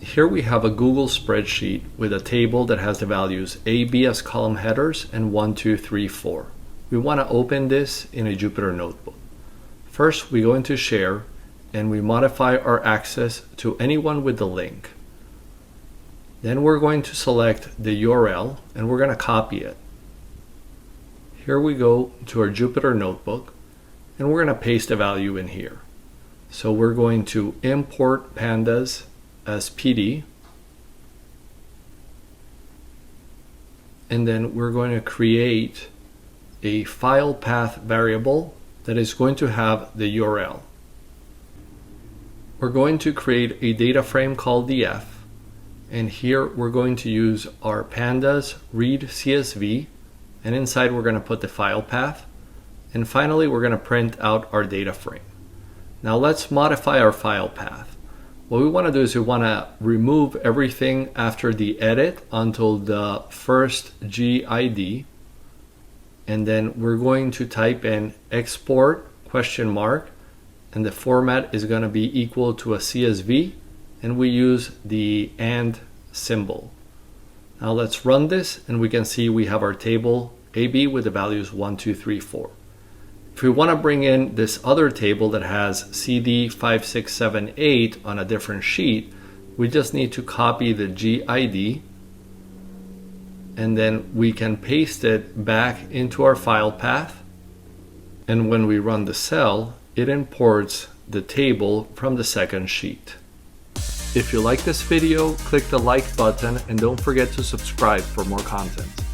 Here we have a Google spreadsheet with a table that has the values A, B as column headers and 1, 2, 3, 4. We want to open this in a Jupyter notebook. First, we go into Share and we modify our access to anyone with the link. Then we're going to select the URL and we're going to copy it. Here we go to our Jupyter notebook and we're going to paste a value in here. So we're going to import pandas as PD, and then we're going to create a file path variable that is going to have the URL. We're going to create a data frame called df, and here we're going to use our pandas read CSV, and inside we're going to put the file path, and finally we're going to print out our data frame. Now let's modify our file path. What we want to do is we want to remove everything after the edit until the first GID, and then we're going to type in export ? And the format is going to be equal to a CSV, and we use the AND symbol. Now let's run this and we can see we have our table AB with the values 1, 2, 3, 4. If we want to bring in this other table that has CD 5678 on a different sheet, we just need to copy the GID and then we can paste it back into our file path. And when we run the cell, it imports the table from the second sheet. If you like this video, click the like button and don't forget to subscribe for more content.